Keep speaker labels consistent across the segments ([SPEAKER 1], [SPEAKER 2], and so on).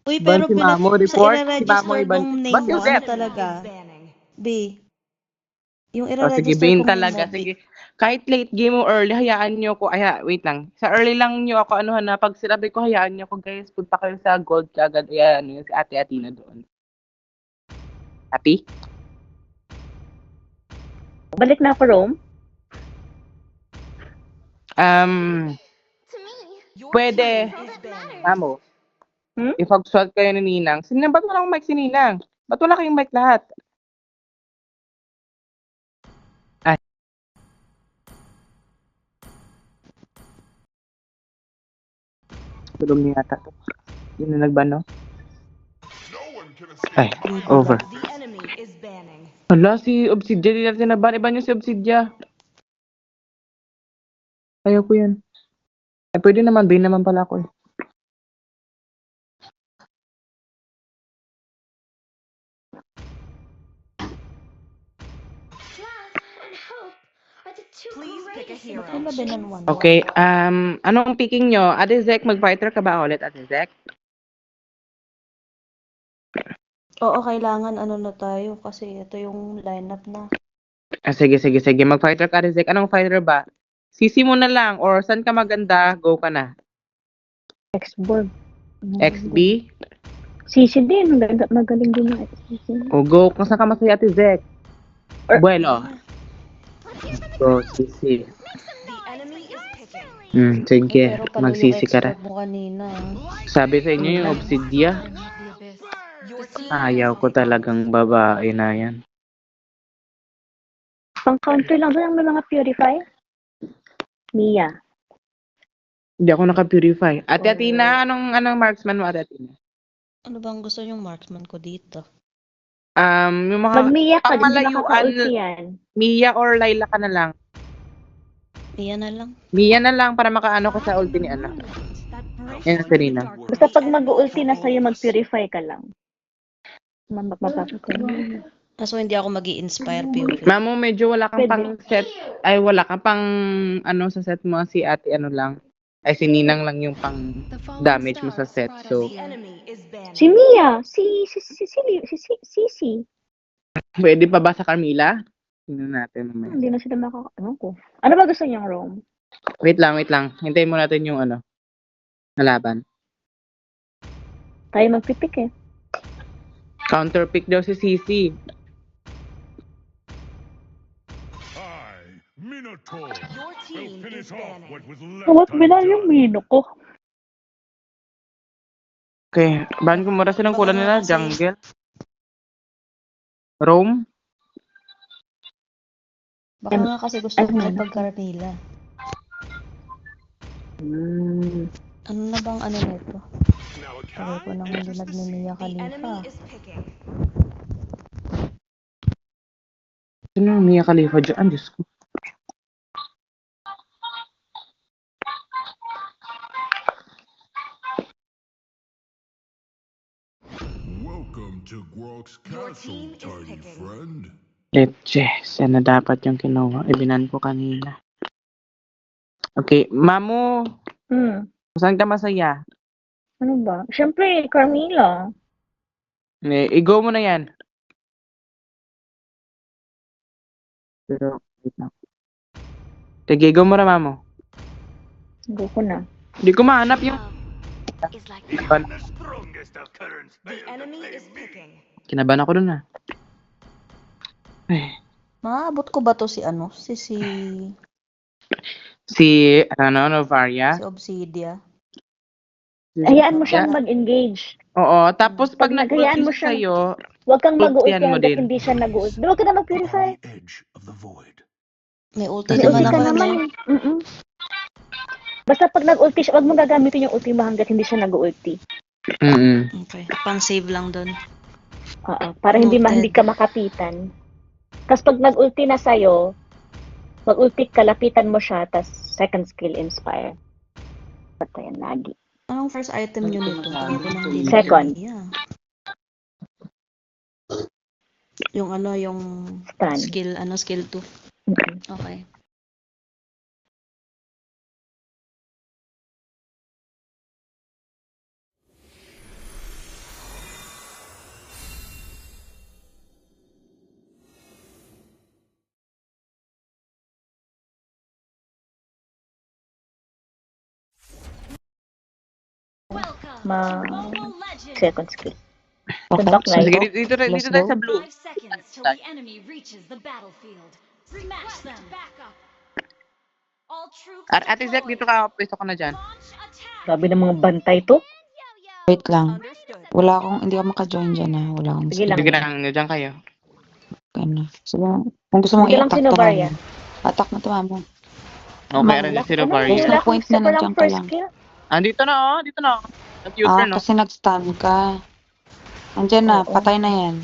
[SPEAKER 1] Uy,
[SPEAKER 2] Ban
[SPEAKER 1] pero
[SPEAKER 2] si Mamo,
[SPEAKER 1] sa
[SPEAKER 2] report. Si Mamo,
[SPEAKER 1] ire-register
[SPEAKER 2] iban.
[SPEAKER 1] kong
[SPEAKER 2] Ba't
[SPEAKER 1] name
[SPEAKER 2] you
[SPEAKER 1] mo, ano
[SPEAKER 2] get?
[SPEAKER 1] talaga? B. Yung
[SPEAKER 2] Oh, sige,
[SPEAKER 1] ire-register
[SPEAKER 2] Bane
[SPEAKER 1] kong name mo,
[SPEAKER 2] talaga.
[SPEAKER 1] B.
[SPEAKER 2] Sige. Kahit late game o early, hayaan nyo ko. Wait lang. Sa early lang nyo ako, anuhan na. Pag sinabi ko, hayaan nyo ko, guys. Punta kayo sa gold kagad. Ayan, yung si Ate Atina doon. Happy?
[SPEAKER 3] Balik na ako, Rome.
[SPEAKER 2] Pwede. Mamo, ipag-swat kayo ni Ninang. Ba't walang mic si Ninang? Ba't wala kayong mic lahat? Ay. Tulog niya yata to. Yun na nagbano? Ay, over. Hala, si Obsidia, di natin naban. Iba niyo si Obsidia. Ayaw ko yan. Ay, pwede naman. Bane naman pala ako eh.
[SPEAKER 1] Wala ba ng one?
[SPEAKER 2] Okay, anong picking nyo? Ate Zek, mag-fighter ka ba ulit, Ate Zek?
[SPEAKER 1] Oo, kailangan ano na tayo kasi ito yung lineup na.
[SPEAKER 2] Sige. Mag-fighter ka, Ate Zek. Anong fighter ba? CC mo na lang or saan ka maganda, go ka na.
[SPEAKER 3] X-Borg.
[SPEAKER 2] XB?
[SPEAKER 3] Sisi din. Magaling din yung Sisi.
[SPEAKER 2] O go, kung saan ka masaya, Ate Zek? Bueno. Go, CC. Sige,
[SPEAKER 1] Pero pala
[SPEAKER 2] mag-CC
[SPEAKER 1] yung
[SPEAKER 2] ka na.
[SPEAKER 1] expert mo kanina.
[SPEAKER 2] Sabi sa inyo yung Obsidia. Ayaw ko talagang babae na yan.
[SPEAKER 3] Pang-counter lang doon ang may mga purify. Mia.
[SPEAKER 2] Hindi ako naka-purify. Ate Atina, anong marksman mo, Ate Atina?
[SPEAKER 1] Ano bang gusto yung marksman ko dito?
[SPEAKER 2] Yung mga
[SPEAKER 3] Mag-Mia ka, hindi
[SPEAKER 2] pangmalayuan,
[SPEAKER 3] makaka-ulti yan.
[SPEAKER 2] Mia or Layla ka na lang.
[SPEAKER 1] Iyan na lang.
[SPEAKER 2] Mia na lang para makaano ko sa ulti ni Ana. Yan, Serena.
[SPEAKER 3] Basta pag mag-ulti na sa'yo, mag-purify ka lang. Mapapakita mo.
[SPEAKER 1] Kaso hindi ako mag-i-inspire pure.
[SPEAKER 2] Mamo, medyo wala kang
[SPEAKER 3] Pwede.
[SPEAKER 2] pang set. Ay, wala kang pang ano sa set mo. Si ate ano lang. Ay, si Ninang lang yung pang damage mo sa set. So,
[SPEAKER 3] Si Mia, si
[SPEAKER 2] pwede pa ba sa Carmilla? Tingnan natin mamaya.
[SPEAKER 3] Hindi na sila ano ko. Ano ba gusto niyang Rome?
[SPEAKER 2] Wait lang. Hintayin mo natin yung ano, nalaban.
[SPEAKER 3] Tayo magpipik eh.
[SPEAKER 2] Counter pick daw si CC.
[SPEAKER 3] What binal yung Mino ko?
[SPEAKER 2] Okay, ban ko mura silang kulan nila, jungle. Rome?
[SPEAKER 1] Baka nga kasi gusto ko ipag-Carmilla. Ano na bang ano nito? Tagal ko nang hindi nagmimiya Khalifa.
[SPEAKER 2] Sino yung Mia Khalifa dyan? Diyos ko.
[SPEAKER 4] Welcome to Grok's Castle, tiny friend.
[SPEAKER 2] Leche. Sana dapat yung kinuha. Ibinan ko kanina. Okay, Mamu. Saan ka masaya?
[SPEAKER 3] Ano ba? Siyempre, Carmilla.
[SPEAKER 2] I-go mo na yan. Pero, wait lang. Sige, go mo na, Mamu.
[SPEAKER 3] Go ko na.
[SPEAKER 2] Hindi ko mahanap yung... Kinabahan ako dun ah. Ay.
[SPEAKER 1] Maabot ko ba to si ano?
[SPEAKER 2] Si, Novaria?
[SPEAKER 1] Si Obsidia.
[SPEAKER 3] Hayaan mo siyang mag-engage.
[SPEAKER 2] Oo, tapos pag
[SPEAKER 3] naghayaan mo
[SPEAKER 2] nag-ulti siya sa'yo,
[SPEAKER 3] huwag kang mag-ulti
[SPEAKER 2] ultihan mo
[SPEAKER 3] hanggat
[SPEAKER 2] din.
[SPEAKER 3] hindi siya nag-ulti. Huwag ka na mag-purify.
[SPEAKER 1] May ulti
[SPEAKER 3] May
[SPEAKER 1] naman
[SPEAKER 3] ulti ka
[SPEAKER 1] ako,
[SPEAKER 3] naman
[SPEAKER 1] no?
[SPEAKER 3] eh. Basta pag nag-ulti siya, huwag mo gagamitin yung ulti mo hanggat hindi siya nag-ulti.
[SPEAKER 1] Okay, pang-save lang doon.
[SPEAKER 3] Oo, para hindi ka makapitan. Tapos pag nag-ulti na sa'yo, mag-ulti ka, lapitan mo siya, tapos second skill, inspire. Patayan lagi.
[SPEAKER 1] Anong first item nyo nito? Tagal ko nang hindi
[SPEAKER 3] Second.
[SPEAKER 1] nagmimiya. Yung ano, yung
[SPEAKER 3] Stun.
[SPEAKER 1] skill 2. Okay.
[SPEAKER 3] second skill.
[SPEAKER 5] Okay.
[SPEAKER 3] Tuntok
[SPEAKER 5] So,
[SPEAKER 3] live.
[SPEAKER 2] Sige, dito tayo sa blue.
[SPEAKER 6] 5 seconds till the enemy reaches the battlefield. Smash them. All troops
[SPEAKER 2] Ate Zek, dito ka. Pwesto ka na dyan.
[SPEAKER 6] launch attack.
[SPEAKER 3] Grabe ng mga bantay to.
[SPEAKER 5] wait lang. Hindi ako maka-join dyan ha. Wala akong
[SPEAKER 3] Sige lang.
[SPEAKER 2] Sige lang, dyan kayo.
[SPEAKER 5] Ano. Sige, kung gusto mong
[SPEAKER 3] Sige lang,
[SPEAKER 5] i-attack
[SPEAKER 3] sino
[SPEAKER 5] to,
[SPEAKER 3] Varia?
[SPEAKER 5] mamo. Attack na to, mamo.
[SPEAKER 2] Okay, rin si Robario.
[SPEAKER 5] Yes,
[SPEAKER 3] Wala
[SPEAKER 5] no point
[SPEAKER 3] akong
[SPEAKER 5] na,
[SPEAKER 3] isa pa
[SPEAKER 5] nandiyan
[SPEAKER 3] lang
[SPEAKER 5] ka
[SPEAKER 3] first
[SPEAKER 5] lang.
[SPEAKER 3] skill.
[SPEAKER 2] Dito na, oh. Dito na. Nag-future, no?
[SPEAKER 5] Kasi nag-stun ka. Andyan na,
[SPEAKER 3] Oo.
[SPEAKER 5] patay na yan.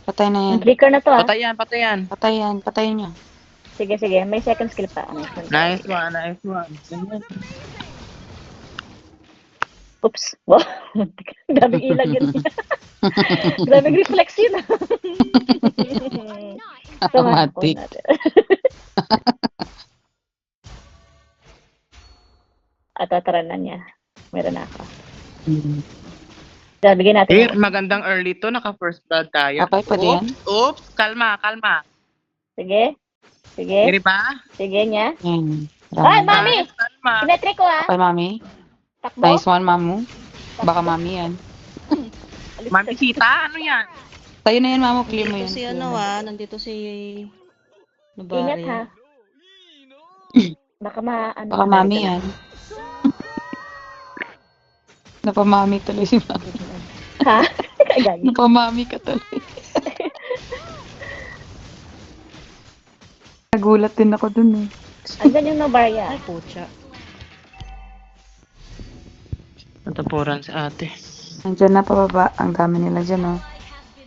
[SPEAKER 5] Patay na yan.
[SPEAKER 3] Flicker na to ah.
[SPEAKER 2] Patay yan, patay yan.
[SPEAKER 5] Patay yan, patayin niya.
[SPEAKER 3] Sige, sige. May second skill pa.
[SPEAKER 2] Nice one, nice one. Ganyan.
[SPEAKER 3] Oops. Wow. Grabing ilag yun. Grabing reflex yun.
[SPEAKER 5] Automatic.
[SPEAKER 3] At tataranan niya. Meron na ako.
[SPEAKER 5] Hmm.
[SPEAKER 3] Bigyan natin.
[SPEAKER 2] Eh, magandang early to. Naka-first blood tayo.
[SPEAKER 5] Papay, pwede yan?
[SPEAKER 2] Oops. Kalma, kalma.
[SPEAKER 3] Sige. Sige.
[SPEAKER 2] Sige pa?
[SPEAKER 3] Sige niya.
[SPEAKER 5] Yan.
[SPEAKER 3] Ay,
[SPEAKER 5] Rami.
[SPEAKER 3] mami!
[SPEAKER 2] Kalma.
[SPEAKER 3] Kinetry ko ah.
[SPEAKER 5] Papay, mami.
[SPEAKER 3] Takbo.
[SPEAKER 5] Nice one, mamu. Baka mami yan.
[SPEAKER 3] Alis
[SPEAKER 2] Mami
[SPEAKER 3] ka.
[SPEAKER 2] Sita, ano yan?
[SPEAKER 5] Tayo na yan, mamu. Clear mo
[SPEAKER 1] Nandito
[SPEAKER 5] yan.
[SPEAKER 1] si
[SPEAKER 5] clear
[SPEAKER 1] ano
[SPEAKER 5] mo.
[SPEAKER 1] nandito si
[SPEAKER 3] Ingat ha.
[SPEAKER 1] Nabari.
[SPEAKER 3] Baka
[SPEAKER 5] Baka mami yan. Napamami tuloy si mami.
[SPEAKER 3] Ha? Kagagi.
[SPEAKER 5] Napamami ka tuloy. Nagulat din ako dun eh.
[SPEAKER 3] Andyan yung Novaria.
[SPEAKER 1] Ay, pucha.
[SPEAKER 2] Natapuran sa ate.
[SPEAKER 5] Nandiyan na pababa. Ang dami nila dyan, oh.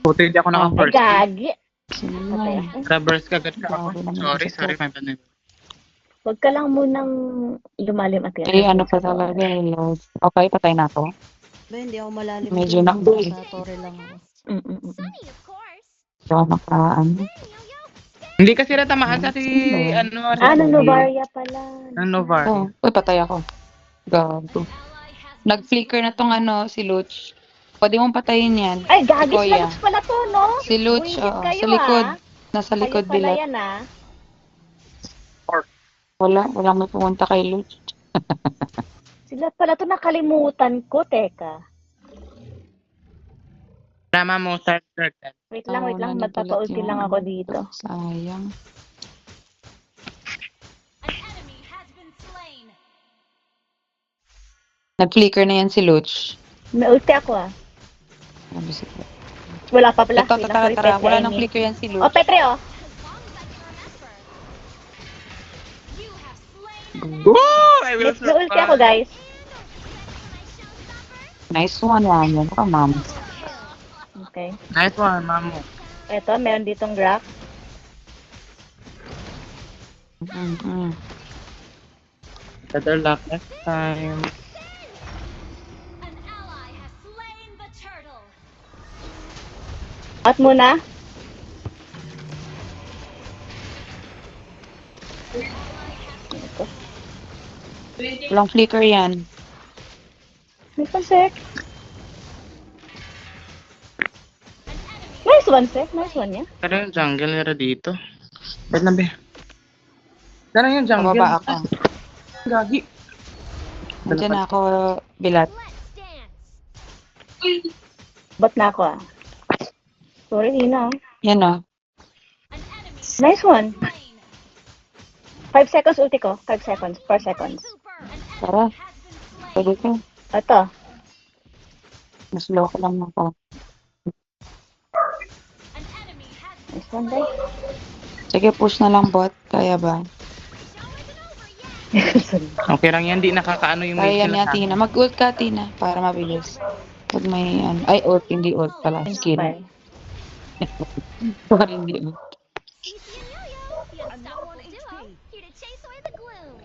[SPEAKER 2] Puti, hindi ako
[SPEAKER 3] Ay,
[SPEAKER 2] naka-first.
[SPEAKER 3] gagi.
[SPEAKER 5] Sino
[SPEAKER 3] Patay
[SPEAKER 5] na?
[SPEAKER 3] ako.
[SPEAKER 2] Reverse kagad ka ako.
[SPEAKER 5] Grabe naman
[SPEAKER 2] Sorry,
[SPEAKER 5] ito.
[SPEAKER 2] sorry, my bad.
[SPEAKER 3] Huwag ka lang munang lumalim at yan.
[SPEAKER 5] Eh, ano pa talaga eh, Lord. Okay, patay na to.
[SPEAKER 1] Ba, hindi ako malalim.
[SPEAKER 5] Medyo
[SPEAKER 1] dun.
[SPEAKER 5] nakbul.
[SPEAKER 1] Sa tore lang ako.
[SPEAKER 5] So, ano.
[SPEAKER 2] Hindi kasi natamaan sa si,
[SPEAKER 5] Ano?
[SPEAKER 2] ano,
[SPEAKER 3] Ng Novaria pala.
[SPEAKER 2] ng Novar.
[SPEAKER 5] Oh, uy, patay ako. Gago. Nag-flicker na tong si Luch. Pwede mong patayin yan.
[SPEAKER 3] Ay, gagi
[SPEAKER 5] Si Kuya.
[SPEAKER 3] sila pala to, no?
[SPEAKER 5] Si Luch,
[SPEAKER 3] Buisit
[SPEAKER 5] oo.
[SPEAKER 3] kayo,
[SPEAKER 5] Sa likod.
[SPEAKER 3] ah.
[SPEAKER 5] Nasa likod
[SPEAKER 3] Kayo pala
[SPEAKER 5] bilat.
[SPEAKER 3] yan, ah.
[SPEAKER 5] Walang may pumunta kay Luch.
[SPEAKER 3] Sila pala to, nakalimutan ko. Teka.
[SPEAKER 2] Tama mo, start circle.
[SPEAKER 3] Wait lang, wait lang.
[SPEAKER 5] Nagulat
[SPEAKER 3] Magpapa-ulti
[SPEAKER 5] yung
[SPEAKER 3] lang ako dito.
[SPEAKER 5] Sayang. Nag-flicker na yan si Luch.
[SPEAKER 3] May ulti ako, ah.
[SPEAKER 5] Sabi si
[SPEAKER 3] Wala pa pala.
[SPEAKER 5] Ito,
[SPEAKER 3] Wait lang,
[SPEAKER 5] tara,
[SPEAKER 3] sorry,
[SPEAKER 5] tara.
[SPEAKER 3] Petre,
[SPEAKER 5] Wala
[SPEAKER 3] I
[SPEAKER 5] nang
[SPEAKER 3] mean.
[SPEAKER 5] flicker yan si
[SPEAKER 3] Oh,
[SPEAKER 5] Luch.
[SPEAKER 3] Petre, oh.
[SPEAKER 2] Woo! I will
[SPEAKER 3] May ulti ako, guys.
[SPEAKER 5] Nice one, yan. Oh, ma'am.
[SPEAKER 3] Okay.
[SPEAKER 2] Nice one, mamo.
[SPEAKER 3] Eto, meron ditong graph.
[SPEAKER 5] Mm-hmm.
[SPEAKER 2] Better luck next time.
[SPEAKER 3] At muna.
[SPEAKER 5] Walang flicker yan.
[SPEAKER 3] May pansek. Nice one, sir. Nice one, yeah.
[SPEAKER 2] Pero yung jungle nila dito. Ba't na, be? Ano yung jungle?
[SPEAKER 5] Pababa ako.
[SPEAKER 2] Gagi.
[SPEAKER 5] Nandiyan na ako, bilat.
[SPEAKER 3] Bot na ako, ah. Sorry, Hina.
[SPEAKER 5] Yan o.
[SPEAKER 3] Nice one. 5 seconds ulti ko. 5 seconds. 4 seconds.
[SPEAKER 5] Tara. Pwede ko.
[SPEAKER 3] Ito.
[SPEAKER 5] Mas low ko lang ako.
[SPEAKER 3] Nice one, guys.
[SPEAKER 5] Sige, push na lang bot. Kaya ba?
[SPEAKER 2] Okay lang yan, di nakakaano yung
[SPEAKER 5] Kaya yan
[SPEAKER 2] mission
[SPEAKER 5] yan, Tina. Mag-ult ka, Tina. Para mabilis. Pag may, ay, ult. Hindi ult pala. Skill.
[SPEAKER 3] Bye.
[SPEAKER 5] Parang hindi ult.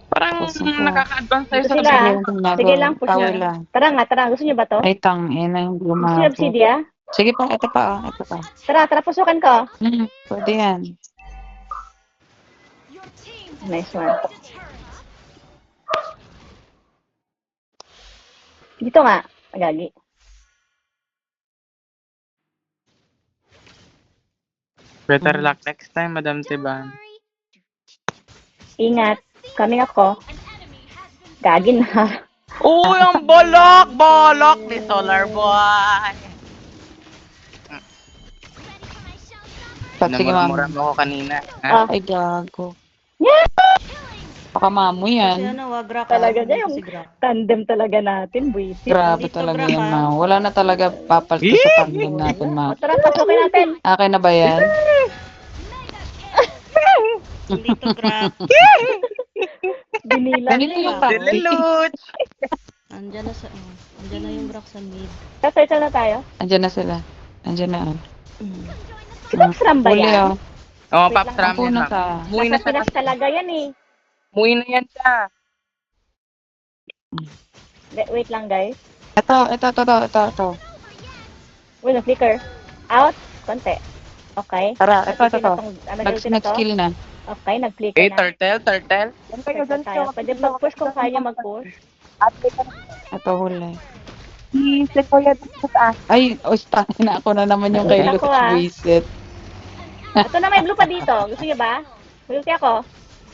[SPEAKER 2] Parang nakaka-advance tayo
[SPEAKER 3] Ito
[SPEAKER 2] sa
[SPEAKER 3] sila.
[SPEAKER 2] kasi.
[SPEAKER 3] Sige lang, push
[SPEAKER 5] Tower
[SPEAKER 3] na.
[SPEAKER 5] lang.
[SPEAKER 3] Tara nga, tara. Gusto niyo ba to?
[SPEAKER 5] Ay, tang. Hindi
[SPEAKER 3] Gusto niyo
[SPEAKER 5] lumabot.
[SPEAKER 3] obsidia?
[SPEAKER 5] Sige pa, ito pa. Ito pa.
[SPEAKER 3] Tara, pusukan ko.
[SPEAKER 5] Pwede yan.
[SPEAKER 3] Nice one. Dito nga. Agagi.
[SPEAKER 2] Better luck next time, Madam Tiban.
[SPEAKER 3] Ingat. Coming ako. Gagi na.
[SPEAKER 2] Uy, ang bolok! Bolok ni Solar Boy!
[SPEAKER 5] Sige,
[SPEAKER 2] Namura
[SPEAKER 5] ma'am.
[SPEAKER 2] mo ako kanina.
[SPEAKER 3] Ah.
[SPEAKER 2] Ha?
[SPEAKER 5] Ay, gago. Baka mamoy
[SPEAKER 1] Kasi
[SPEAKER 5] yan.
[SPEAKER 1] ano, wag Gra ka.
[SPEAKER 3] Talaga
[SPEAKER 1] Hindi
[SPEAKER 3] niya
[SPEAKER 1] ko
[SPEAKER 3] yung
[SPEAKER 1] si Gra.
[SPEAKER 3] tandem talaga natin, buwisit.
[SPEAKER 5] Grabe
[SPEAKER 1] Dito,
[SPEAKER 5] talaga
[SPEAKER 1] Gra,
[SPEAKER 5] yan,
[SPEAKER 1] ha?
[SPEAKER 5] ma. Wala na talaga papalto sa tandem natin, ma.
[SPEAKER 3] O, tara, pasukin natin.
[SPEAKER 5] Akin na ba yan?
[SPEAKER 1] Hindi to Gra.
[SPEAKER 3] Binila
[SPEAKER 5] Ganito
[SPEAKER 3] niya.
[SPEAKER 5] yung
[SPEAKER 2] Sila
[SPEAKER 5] tactic.
[SPEAKER 2] Luch!
[SPEAKER 1] Andyan na sa, andyan na yung Gra sa mid.
[SPEAKER 3] Tatay na tayo.
[SPEAKER 5] Andyan na sila. Andyan na.
[SPEAKER 3] Si Pops Ram ba
[SPEAKER 5] Huli,
[SPEAKER 3] yan?
[SPEAKER 5] oh.
[SPEAKER 2] Oh,
[SPEAKER 3] Wait
[SPEAKER 2] Paps
[SPEAKER 3] lang,
[SPEAKER 2] Ram
[SPEAKER 5] Ako
[SPEAKER 2] yan,
[SPEAKER 5] na
[SPEAKER 2] ma'am.
[SPEAKER 5] sa...
[SPEAKER 2] Muwi na
[SPEAKER 3] Nasa
[SPEAKER 2] siya.
[SPEAKER 3] Pinas talaga yan eh.
[SPEAKER 2] Muwi na yan siya.
[SPEAKER 3] Wait lang, guys.
[SPEAKER 5] Ito.
[SPEAKER 3] Wait, na-flicker. Out. Konti. Okay.
[SPEAKER 5] Tara, ito.
[SPEAKER 3] Nag-skill
[SPEAKER 5] Nag-skill na.
[SPEAKER 3] Okay, nag-flicker
[SPEAKER 2] Eh,
[SPEAKER 3] na.
[SPEAKER 2] turtle.
[SPEAKER 3] Turtle tayo. Pwede mag-push kung kaya niya mag-push.
[SPEAKER 5] Ito, huli.
[SPEAKER 2] Si Kuya dito sa taas.
[SPEAKER 5] Ay, na ako na naman yung kay
[SPEAKER 3] Ako,
[SPEAKER 5] Luke
[SPEAKER 3] ah.
[SPEAKER 5] Visit.
[SPEAKER 3] Ito na, may blue pa dito. Gusto niyo ba? Multi ako.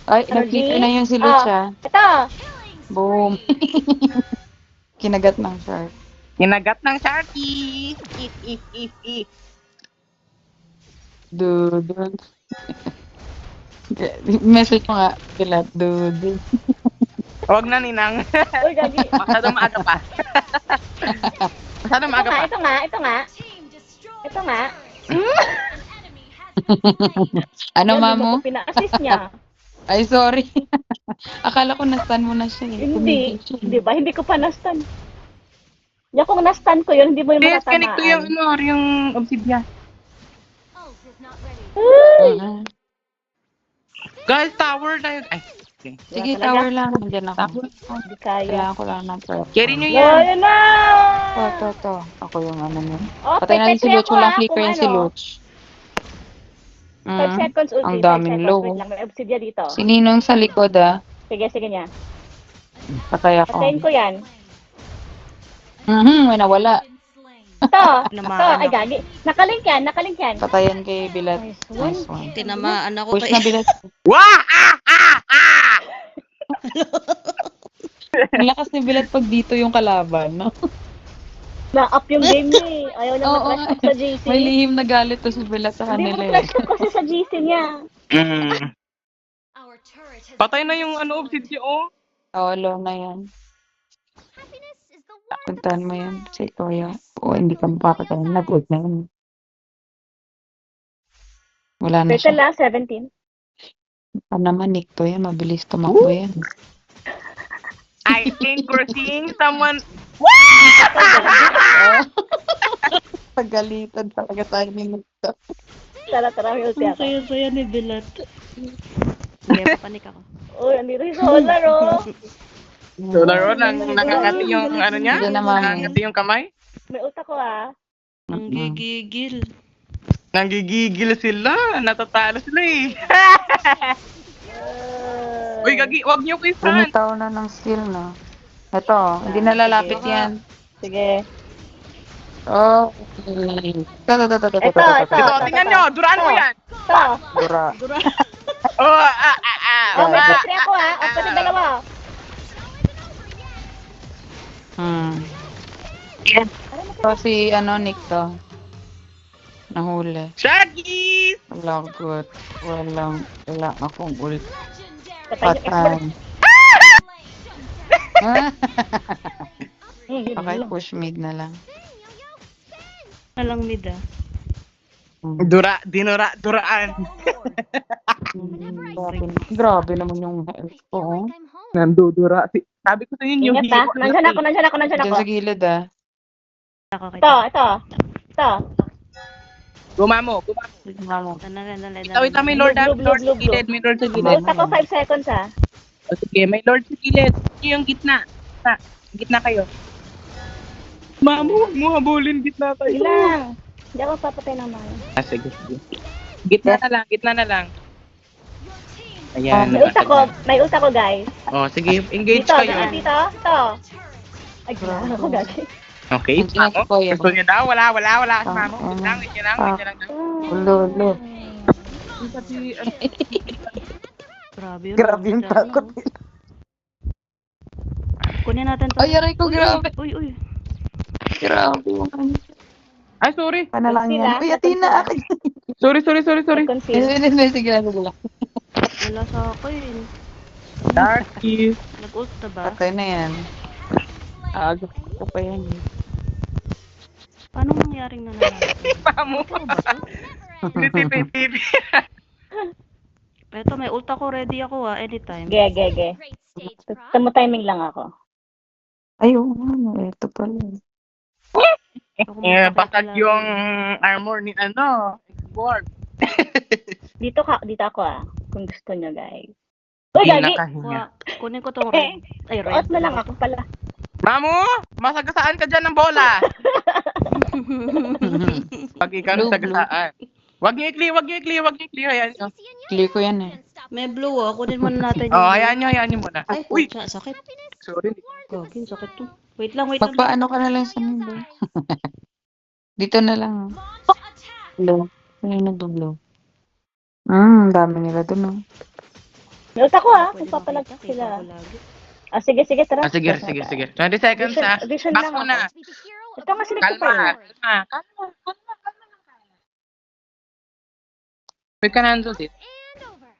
[SPEAKER 5] Ay,
[SPEAKER 3] Ano,
[SPEAKER 5] nag-flicker
[SPEAKER 3] G?
[SPEAKER 5] na yung si Luke,
[SPEAKER 3] Oh.
[SPEAKER 5] ah.
[SPEAKER 3] Ito.
[SPEAKER 5] Boom. Kinagat ng shark.
[SPEAKER 2] Kinagat ng Sharky!
[SPEAKER 5] Dude. Message mo nga, kila, dude.
[SPEAKER 2] Huwag na, Ninang.
[SPEAKER 3] Uy, gagi.
[SPEAKER 2] Masyado maaga pa. Masyado maaga pa.
[SPEAKER 3] Ito nga.
[SPEAKER 6] Team destroyed.
[SPEAKER 3] Ito nga.
[SPEAKER 6] An enemy has been slain.
[SPEAKER 5] Ano,
[SPEAKER 3] Yan,
[SPEAKER 5] mamo?
[SPEAKER 3] yung pina-assist niya.
[SPEAKER 5] Ay, sorry. Akala ko na-stun mo na siya. Eh.
[SPEAKER 3] Hindi.
[SPEAKER 5] Tumigil siya.
[SPEAKER 3] Di ba? Hindi ko pa na-stun. Yan, kung na-stun ko yun, hindi mo yung
[SPEAKER 2] Disconnect ko yung,
[SPEAKER 3] matatamaan.
[SPEAKER 2] yung obsidian.
[SPEAKER 6] Ult is not ready.
[SPEAKER 5] Ah.
[SPEAKER 2] Guys, tower na yun. Ay, okay.
[SPEAKER 5] Sige,
[SPEAKER 3] Wala
[SPEAKER 5] tower lang. Nandiyan ako.
[SPEAKER 2] Tower.
[SPEAKER 3] Hindi kaya.
[SPEAKER 5] Kailangan ko lang ng prayer.
[SPEAKER 2] Carry nyo
[SPEAKER 3] No,
[SPEAKER 2] yan.
[SPEAKER 3] yun na!
[SPEAKER 5] To. Ako yung ano yun.
[SPEAKER 3] Oh,
[SPEAKER 5] Patay natin si Luch. Walang flicker
[SPEAKER 3] yung
[SPEAKER 5] yan si Luch.
[SPEAKER 3] 5 seconds ulti.
[SPEAKER 5] Ang
[SPEAKER 3] 5
[SPEAKER 5] daming
[SPEAKER 3] seconds.
[SPEAKER 5] low.
[SPEAKER 3] Wait lang, may obsidian dito.
[SPEAKER 5] Si Ninong sa likod, ah.
[SPEAKER 3] Sige niya.
[SPEAKER 5] Patay ako.
[SPEAKER 3] Patayin ko yan.
[SPEAKER 5] May nawala.
[SPEAKER 6] Been slain.
[SPEAKER 3] Ito!
[SPEAKER 1] Tinamaan
[SPEAKER 3] Ay,
[SPEAKER 1] ako.
[SPEAKER 3] gagi. Nakalink yan.
[SPEAKER 5] Patayan kay Bilat.
[SPEAKER 3] Nice one.
[SPEAKER 5] Nice one.
[SPEAKER 1] Tinamaan ako
[SPEAKER 5] Push
[SPEAKER 1] kay...
[SPEAKER 5] na Bilat.
[SPEAKER 2] Wah!
[SPEAKER 5] Ang lakas ni Bilat pag dito yung kalaban, no?
[SPEAKER 3] Na-up yung game niya eh. Ayaw na
[SPEAKER 5] Oo,
[SPEAKER 3] mag-trash talk sa GC.
[SPEAKER 5] May lihim na galit to si Bilat sa
[SPEAKER 3] Hindi
[SPEAKER 5] kanila.
[SPEAKER 3] mag-trash talk kasi sa GC niya.
[SPEAKER 6] Our turret has
[SPEAKER 2] Patay na yung ano, obsidian, oh.
[SPEAKER 5] Oo, low na yan.
[SPEAKER 6] happiness is the one.
[SPEAKER 5] Puntahan mo yan si Toya. O, hindi ka mapapatayin. Nag-ult na yun. Wala na
[SPEAKER 3] Turtle
[SPEAKER 5] siya.
[SPEAKER 3] lang, 17.
[SPEAKER 5] Ano naman, Nick Toya. Mabilis tumakbo yan.
[SPEAKER 2] I think we're seeing someone.
[SPEAKER 5] Pagalitan talaga tayo ni Nick Toya.
[SPEAKER 3] Tara, may ulti
[SPEAKER 1] Ang
[SPEAKER 3] ako.
[SPEAKER 1] saya-saya ni Bilat. Hindi, papanik ako.
[SPEAKER 3] Uy, andito si Solar, oh.
[SPEAKER 2] So, laro, nakangati yung ano niya?
[SPEAKER 5] Hindi na, mami.
[SPEAKER 2] Nakangati yung kamay?
[SPEAKER 3] May ult ako, ah.
[SPEAKER 1] Ang gigigil.
[SPEAKER 2] Nanggigigil sila. Natatalo sila eh. Uy, gagi, wag niyo ko i-front.
[SPEAKER 5] Bumitaw na ng skill, no? Ito, hindi na lalapit
[SPEAKER 3] Sige.
[SPEAKER 5] yan.
[SPEAKER 3] Sige.
[SPEAKER 5] Oh. Ito.
[SPEAKER 3] Ito.
[SPEAKER 2] Ito, tingnan nyo. Duraan mo yan.
[SPEAKER 3] Ito.
[SPEAKER 5] Dura.
[SPEAKER 2] Oh,
[SPEAKER 3] Oh, may battery ako, ah. O, pati dalawa.
[SPEAKER 5] Ito si, Nick to. Nahuli.
[SPEAKER 2] Shaggy!
[SPEAKER 5] Lagot. Wala akong ult.
[SPEAKER 3] Patay yung
[SPEAKER 5] Patay.
[SPEAKER 3] Yun
[SPEAKER 5] Okay,
[SPEAKER 3] lang.
[SPEAKER 5] push mid na lang.
[SPEAKER 1] Nalang mid ah.
[SPEAKER 2] Duraan.
[SPEAKER 5] Grabe naman yung health ko. Oh.
[SPEAKER 6] I'm home.
[SPEAKER 2] Nandudura. Sabi ko sa inyo, yung
[SPEAKER 3] Ingat, ah.
[SPEAKER 2] hero.
[SPEAKER 3] Nandiyan ako.
[SPEAKER 5] Diyan sa gilid, ah.
[SPEAKER 1] Ako kay
[SPEAKER 3] Ito.
[SPEAKER 2] Gumamo.
[SPEAKER 5] Mamo.
[SPEAKER 2] Wait, may Lord
[SPEAKER 3] Blue, blue,
[SPEAKER 2] sa
[SPEAKER 3] blue, blue.
[SPEAKER 2] gilid. May Lord sa
[SPEAKER 3] May
[SPEAKER 2] gilid.
[SPEAKER 3] ult ako 5 seconds, ah.
[SPEAKER 2] O, sige, may Lord sa gilid. Yung gitna. Gitna kayo. Mamo, huwag mo habulin. Gitna kayo.
[SPEAKER 3] Ilang. Hindi ako papatay ng mga.
[SPEAKER 2] Sige. Gitna na lang. Ayan.
[SPEAKER 3] May ult ako, guys.
[SPEAKER 2] Oh, sige, engage
[SPEAKER 3] Dito.
[SPEAKER 2] kayo.
[SPEAKER 3] Ito. Ay, grabe ako, gagi.
[SPEAKER 2] Okay,
[SPEAKER 5] Nandiyan
[SPEAKER 2] Mamo.
[SPEAKER 5] si Kuya.
[SPEAKER 2] Gusto niyo daw? Wala. Mamo, wait lang.
[SPEAKER 5] Ulo.
[SPEAKER 1] Grabe
[SPEAKER 5] Grabe yung takot.
[SPEAKER 1] Kunin natin to.
[SPEAKER 5] Ay, aray ko, grabe.
[SPEAKER 1] Uy.
[SPEAKER 5] Grabe yung ano.
[SPEAKER 2] Ay, sorry.
[SPEAKER 5] Panalang
[SPEAKER 3] Sila,
[SPEAKER 5] yan. Uy, Athena, akin.
[SPEAKER 2] Sorry.
[SPEAKER 3] Conceal.
[SPEAKER 5] Sige lang.
[SPEAKER 1] Wala sa akin.
[SPEAKER 2] Darky.
[SPEAKER 1] Nag-ult na ba?
[SPEAKER 5] Patay na yan. Gusto pa yan.
[SPEAKER 1] Paano nangyaring nananalo?
[SPEAKER 2] Pamo.
[SPEAKER 1] Totoo ba to?
[SPEAKER 2] TV.
[SPEAKER 1] Eto, may ult ako. Ready ako anytime.
[SPEAKER 3] Ge. Tamo timing lang ako.
[SPEAKER 5] Ay, oo, ano, eto pala.
[SPEAKER 1] Ako
[SPEAKER 2] Basag yung armor ni Xboard.
[SPEAKER 3] Dito ako kung gusto nyo, guys. Uy,
[SPEAKER 2] Hindi
[SPEAKER 3] gagi!
[SPEAKER 2] nakahinga.
[SPEAKER 1] Kunin ko tong red. Ay, red.
[SPEAKER 3] Off na lang ako pala.
[SPEAKER 2] Mamu, masagasaan ka dyan ng bola. Pag ikaw
[SPEAKER 5] Blue,
[SPEAKER 2] nasagasaan. Wag niyo i-clear. Hayaan nyo.
[SPEAKER 5] Clear ko yan eh.
[SPEAKER 1] May blue kunin muna natin
[SPEAKER 2] Oh, hayaan nyo muna.
[SPEAKER 1] Ay,
[SPEAKER 2] Uy,
[SPEAKER 1] sakit.
[SPEAKER 2] sorry.
[SPEAKER 1] Gagi, sakit to. Wait lang.
[SPEAKER 5] Magpaano ka na lang sa mundo. Dito na lang. Blue. Ano yung nag-blue? Dami nila dun, oh.
[SPEAKER 3] May ult ako kung papalagpas sila. Sige, tara.
[SPEAKER 2] Sige. 20 seconds
[SPEAKER 3] Vision
[SPEAKER 2] Back
[SPEAKER 3] lang
[SPEAKER 2] muna.
[SPEAKER 3] ako. Ito nga sinigto pa yun.
[SPEAKER 2] Kalma. Wait ka na, Anzul.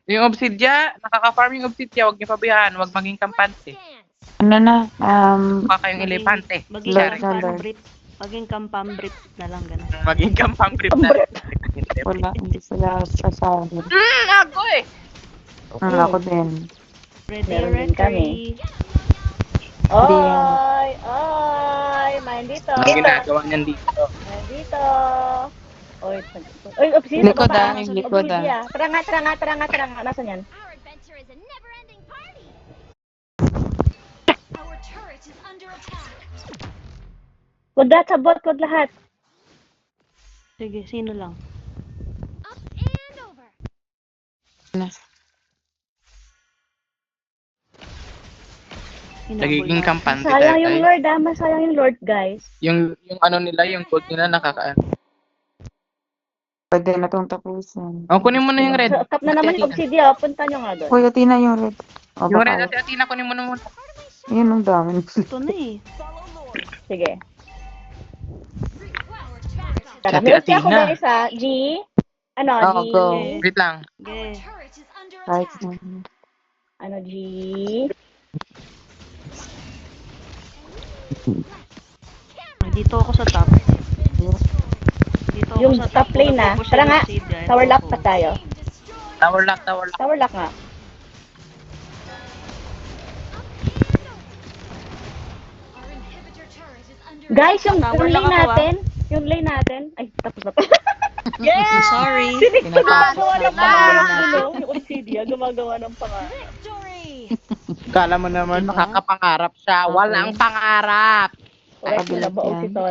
[SPEAKER 2] Yung obsidia, nakaka-farm yung obsidia, huwag niyo pabayaan, huwag maging kampante.
[SPEAKER 5] Ano na?
[SPEAKER 2] Mukha kayong elepante.
[SPEAKER 1] Maging
[SPEAKER 5] Lord,
[SPEAKER 1] kampambrit. Maging kampambrit na lang, gano'n.
[SPEAKER 2] Maging kampang grip na.
[SPEAKER 5] Wala, hindi sila sasabi.
[SPEAKER 2] Ako eh!
[SPEAKER 5] Ako din.
[SPEAKER 1] Ready,
[SPEAKER 3] Meron din kami. Oy, main dito.
[SPEAKER 2] Ang ginagawa niyan dito.
[SPEAKER 3] Main dito. Oy, obsidian.
[SPEAKER 5] Likod
[SPEAKER 3] baba.
[SPEAKER 5] yung likod
[SPEAKER 3] Obsidian. Tara nga. Nasaan yan?
[SPEAKER 6] Our adventure is a never-ending party. Our turret is under attack.
[SPEAKER 3] Wag lahat sa bot, wag lahat.
[SPEAKER 1] Sige, sino lang?
[SPEAKER 6] Up and over.
[SPEAKER 2] Nagiging kampante
[SPEAKER 3] Sayang yung
[SPEAKER 2] tayo.
[SPEAKER 3] Lord, masayang yung Lord, guys.
[SPEAKER 2] Yung ano nila, yung gold nila nakakaan.
[SPEAKER 5] Pwede na itong tapusin.
[SPEAKER 2] Kunin mo na yung red.
[SPEAKER 3] So, tap na naman yung obsidian. Punta nyo nga doon.
[SPEAKER 5] Uy, Athena yung red. O,
[SPEAKER 2] Yung red
[SPEAKER 5] baka.
[SPEAKER 2] at Athena, kunin mo na muna.
[SPEAKER 5] Yun ang dami.
[SPEAKER 1] Ito na eh.
[SPEAKER 3] Sige.
[SPEAKER 6] Our turret is
[SPEAKER 3] Tara,
[SPEAKER 2] Ate
[SPEAKER 3] may ulti ako
[SPEAKER 2] Athena.
[SPEAKER 3] guys G. Ano,
[SPEAKER 5] Oh,
[SPEAKER 3] G?
[SPEAKER 5] go.
[SPEAKER 2] Wait lang.
[SPEAKER 1] Okay.
[SPEAKER 6] turret is under
[SPEAKER 5] Right.
[SPEAKER 6] attack.
[SPEAKER 3] Ano, G?
[SPEAKER 1] Dito ako sa top. Dito ako
[SPEAKER 3] Yung
[SPEAKER 1] sa
[SPEAKER 3] top lane na.
[SPEAKER 1] Tapos
[SPEAKER 3] Tara
[SPEAKER 1] yung
[SPEAKER 3] nga.
[SPEAKER 1] obsidian,
[SPEAKER 3] Tower
[SPEAKER 1] ito
[SPEAKER 3] lock
[SPEAKER 1] ako.
[SPEAKER 3] pa tayo.
[SPEAKER 2] Tower lock.
[SPEAKER 3] Tower lock nga.
[SPEAKER 6] Our inhibitor turret is under
[SPEAKER 3] Guys, yung
[SPEAKER 1] Tower
[SPEAKER 3] lane
[SPEAKER 1] lock ako,
[SPEAKER 3] natin. Yung lane natin. Ay, tapos na pa.
[SPEAKER 1] I'm sorry.
[SPEAKER 3] Gumagawa ng pangarap
[SPEAKER 5] natin.
[SPEAKER 3] mo, no? Yung obsidian, gumagawa ng pangarap.
[SPEAKER 6] victory.
[SPEAKER 2] Kala mo naman makakapangarap siya. Walang pangarap.
[SPEAKER 3] Correct,
[SPEAKER 5] Kabilang
[SPEAKER 3] nabaog
[SPEAKER 5] yan.
[SPEAKER 3] si Tol.